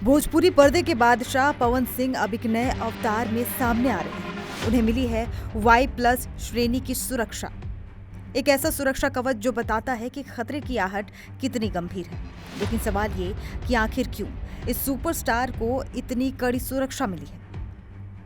भोजपुरी पर्दे के बादशाह पवन सिंह अब एक नए अवतार में सामने आ रहे हैं। उन्हें मिली है Y+ श्रेणी की सुरक्षा। एक ऐसा सुरक्षा कवच जो बताता है कि खतरे की आहट कितनी गंभीर है। लेकिन सवाल ये कि आखिर क्यों इस सुपरस्टार को इतनी कड़ी सुरक्षा मिली है।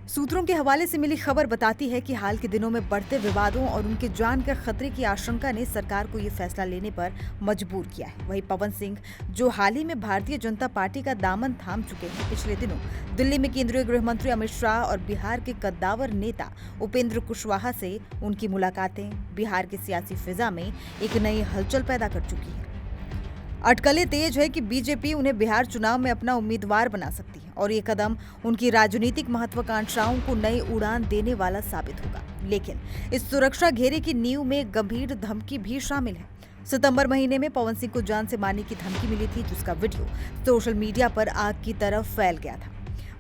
सूत्रों के हवाले से मिली खबर बताती है कि हाल के दिनों में बढ़ते विवादों और उनके जान के खतरे की आशंका ने सरकार को ये फैसला लेने पर मजबूर किया है। वहीं पवन सिंह, जो हाल ही में भारतीय जनता पार्टी का दामन थाम चुके हैं, पिछले दिनों दिल्ली में केंद्रीय गृह मंत्री अमित शाह और बिहार के कद्दावर नेता उपेंद्र कुशवाहा से उनकी मुलाकातें बिहार की सियासी फिजा में एक नई हलचल पैदा कर चुकी है। अटकलें तेज है कि बीजेपी उन्हें बिहार चुनाव में अपना उम्मीदवार बना सकती है और ये कदम उनकी राजनीतिक महत्वाकांक्षाओं को नई उड़ान देने वाला साबित होगा। लेकिन इस सुरक्षा घेरे की नींव में गंभीर धमकी भी शामिल है। सितंबर महीने में पवन सिंह को जान से मारने की धमकी मिली थी, जिसका वीडियो सोशल मीडिया पर आग की तरफ फैल गया था।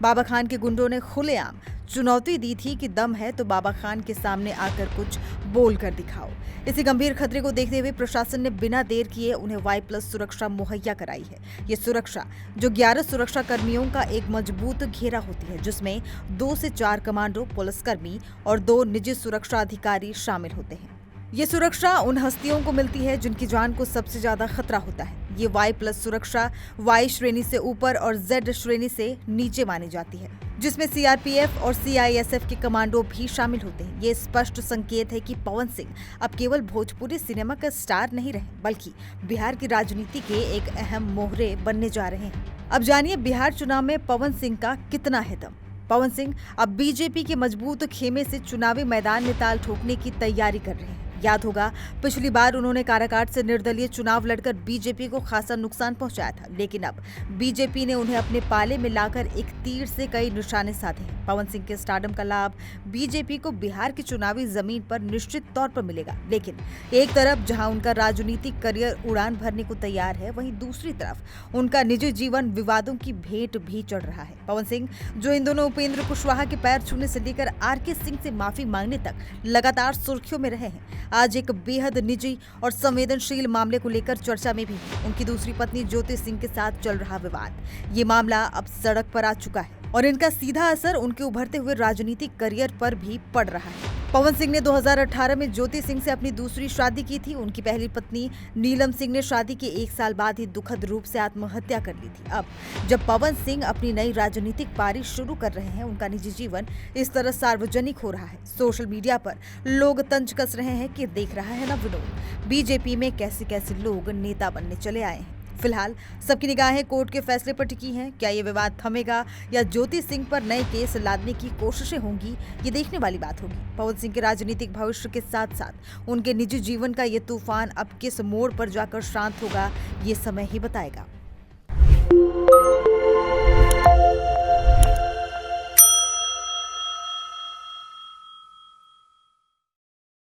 बाबा खान के गुंडों ने खुलेआम चुनौती दी थी कि दम है तो बाबा खान के सामने आकर कुछ बोल कर दिखाओ। इसी गंभीर खतरे को देखते हुए प्रशासन ने बिना देर किए उन्हें Y+ सुरक्षा मुहैया कराई है। ये सुरक्षा जो 11 सुरक्षा कर्मियों का एक मजबूत घेरा होती है, जिसमें 2 से 4 कमांडो, पुलिसकर्मी और 2 निजी सुरक्षा अधिकारी शामिल होते हैं। ये सुरक्षा उन हस्तियों को मिलती है जिनकी जान को सबसे ज्यादा खतरा होता है। ये Y+ सुरक्षा Y श्रेणी से ऊपर और Z श्रेणी से नीचे मानी जाती है, जिसमें CRPF और CISF के कमांडो भी शामिल होते हैं। ये स्पष्ट संकेत है कि पवन सिंह अब केवल भोजपुरी सिनेमा का स्टार नहीं रहे, बल्कि बिहार की राजनीति के एक अहम मोहरे बनने जा रहे हैं। अब जानिए बिहार चुनाव में पवन सिंह का कितना है दम। पवन सिंह अब बीजेपी के मजबूत खेमे से चुनावी मैदान में ताल ठोकने की तैयारी कर रहे हैं। याद होगा, पिछली बार उन्होंने काराकाट से निर्दलीय चुनाव लड़कर बीजेपी को खासा नुकसान पहुंचाया था, लेकिन अब बीजेपी ने उन्हें अपने पाले में लाकर एक तीर से कई निशाने साधे हैं। पवन सिंह के स्टारडम का लाभ बीजेपी को बिहार की चुनावी जमीन पर निश्चित तौर पर मिलेगा। लेकिन एक तरफ जहां उनका राजनीतिक करियर उड़ान भरने को तैयार है, वहीं दूसरी तरफ उनका निजी जीवन विवादों की भेंट भी चढ़ रहा है। पवन सिंह, जो इन दोनों उपेंद्र कुशवाहा के पैर छूने से लेकर RK सिंह से माफी मांगने तक लगातार सुर्खियों में रहे हैं, आज एक बेहद निजी और संवेदनशील मामले को लेकर चर्चा में भी है। उनकी दूसरी पत्नी ज्योति सिंह के साथ चल रहा विवाद, ये मामला अब सड़क पर आ चुका है और इनका सीधा असर उनके उभरते हुए राजनीतिक करियर पर भी पड़ रहा है। पवन सिंह ने 2018 में ज्योति सिंह से अपनी दूसरी शादी की थी। उनकी पहली पत्नी नीलम सिंह ने शादी के 1 साल बाद ही दुखद रूप से आत्महत्या कर ली थी। अब जब पवन सिंह अपनी नई राजनीतिक पारी शुरू कर रहे हैं, उनका निजी जीवन इस तरह सार्वजनिक हो रहा है। सोशल मीडिया पर लोग तंज कस रहे हैं कि देख रहा है ना विनोद, बीजेपी में कैसे कैसे लोग नेता बनने चले आए हैं। फिलहाल सबकी निगाहें कोर्ट के फैसले पर टिकी हैं। क्या ये विवाद थमेगा या ज्योति सिंह पर नए केस लादने की कोशिशें होंगी, ये देखने वाली बात होगी। पवन सिंह के राजनीतिक भविष्य के साथ साथ उनके निजी जीवन का ये तूफान अब किस मोड़ पर जाकर शांत होगा, ये समय ही बताएगा।